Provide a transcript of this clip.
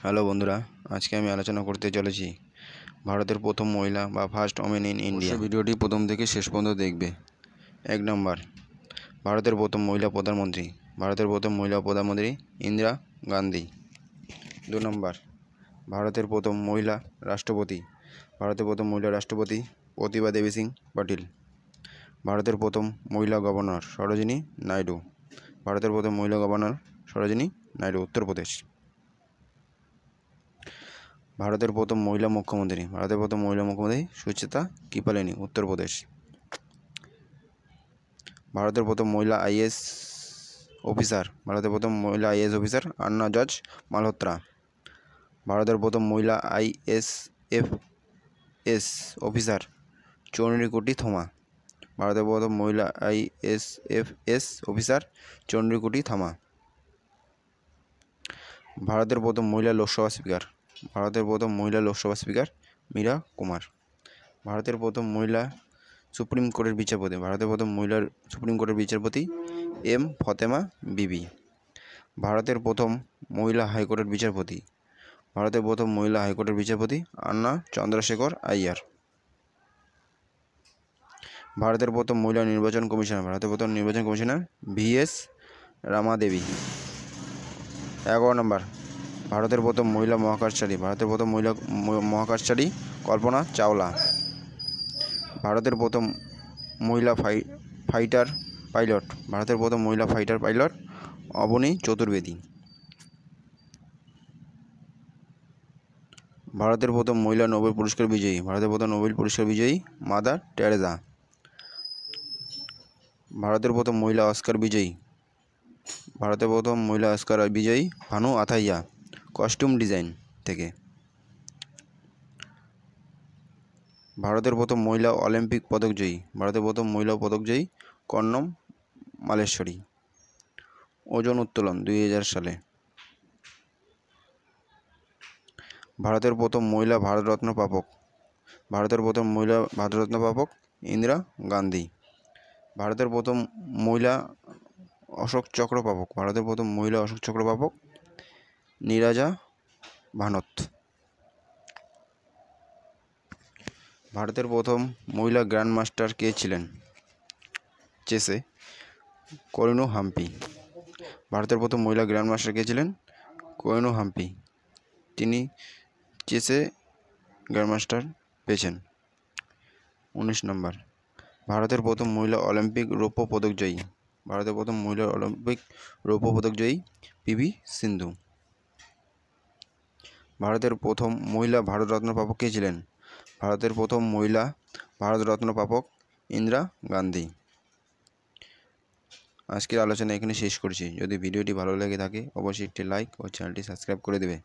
Hello বন্ধুরা, আজকে আমি আলোচনা করতে চলেছি ভারতের প্রথম মহিলা বা ফার্স্ট ওমেন ইন ইন্ডিয়া। ভিডিওটি প্রথম থেকে শেষ পর্যন্ত দেখবে। 1 নম্বর, ভারতের প্রথম মহিলা প্রধানমন্ত্রী। ভারতের প্রথম মহিলা প্রধানমন্ত্রী ইন্দিরা গান্ধী। 2 নম্বর, ভারতের প্রথম মহিলা রাষ্ট্রপতি। ভারতের প্রথম মহিলা রাষ্ট্রপতি প্রতিভা দেবী সিং পাটিল। ভারতের প্রথম মহিলা গভর্নর সরোজিনী নাইডু। ভারতের প্রথম মহিলা গভর্নর সরোজিনী নাইডু, উত্তরপ্রদেশ। ভারতের প্রথম মহিলা মুখ্যমন্ত্রী। ভারতের প্রথম মহিলা মুখ্যমন্ত্রী সুচেতা কৃপালিনী, উত্তরপ্রদেশ। ভারতের প্রথম মহিলা আইএএস অফিসার। ভারতের প্রথম মহিলা আইএএস অফিসার আন্না জজ মালহোত্রা। ভারতের প্রথম মহিলা আইএসএফএস অফিসার চন্দ্রিকুটি থমা। ভারতের প্রথম মহিলা আইএসএফএস অফিসার চন্দ্রিকুটি থামা। ভারতের প্রথম মহিলা লোকসভা স্পিকার। ভারতের প্রথম মহিলা লোকসভা স্পিকার মীরা কুমার। ভারতের প্রথম মহিলা সুপ্রিম কোর্টের বিচারপতি। ভারতের প্রথম মহিলা সুপ্রিম কোর্টের বিচারপতি এম ফতেমা বিবি। ভারতের প্রথম মহিলা হাইকোর্টের বিচারপতি। ভারতের প্রথম মহিলা হাইকোর্টের বিচারপতি আন্না চন্দ্রশেখর আইয়ার। ভারতের প্রথম মহিলা নির্বাচন কমিশনার। ভারতের প্রথম নির্বাচন কমিশনার ভিএস রামাদেবী। 11 নম্বর, ভারতের প্রথম মহিলা মহাকাশচারী। ভারতের প্রথম মহিলা মহাকাশচারী কল্পনা চাওলা। ভারতের প্রথম মহিলা ফাইটার পাইলট। ভারতের প্রথম মহিলা ফাইটার পাইলট অবনী চতুর্বেদী। ভারতের প্রথম মহিলা নোবেল পুরস্কার বিজয়ী। ভারতের প্রথম নোবেল পুরস্কার বিজয়ী মাদার টেরেসা। ভারতের প্রথম মহিলা অস্কার বিজয়ী। ভারতের প্রথম মহিলা অস্কার বিজয়ী ভানু আথাইয়া, কস্টিউম ডিজাইন থেকে। ভারতের প্রথম মহিলা অলিম্পিক পদকজয়ী। ভারতের প্রথম মহিলা পদকজয়ী কর্ণম মালেশ্বরী, ওজন উত্তোলন 2000 সালে। ভারতের প্রথম মহিলা ভারতরত্ন প্রাপক। ভারতের প্রথম মহিলা ভারতরত্ন প্রাপক ইন্দিরা গান্ধী। ভারতের প্রথম মহিলা অশোক চক্র প্রাপক। ভারতের প্রথম মহিলা অশোক চক্র প্রাপক নীরাজা ভানত। ভারতের প্রথম মহিলা গ্র্যান্ড মাস্টার কে ছিলেন চেসে? করিনু হাম্পি। ভারতের প্রথম মহিলা গ্র্যান্ড মাস্টার কে ছিলেন? করিনু হাম্পি। তিনি চেসে গ্র্যান্ড মাস্টার পেয়েছেন। 19 নম্বর, ভারতের প্রথম মহিলা অলিম্পিক রৌপ্য পদকজয়ী। ভারতের প্রথম মহিলা অলিম্পিক রৌপ্য পদকজয়ী পিভি সিন্ধু। ভারতের প্রথম মহিলা ভারতরত্ন প্রাপক কে ছিলেন? ভারতের প্রথম মহিলা ভারতরত্ন প্রাপক ইন্দিরা গান্ধী। আজকের আলোচনা এখানে শেষ করছি। যদি ভিডিওটি ভালো লেগে থাকে অবশ্যই একটি লাইক ও চ্যানেলটি সাবস্ক্রাইব করে দেবে।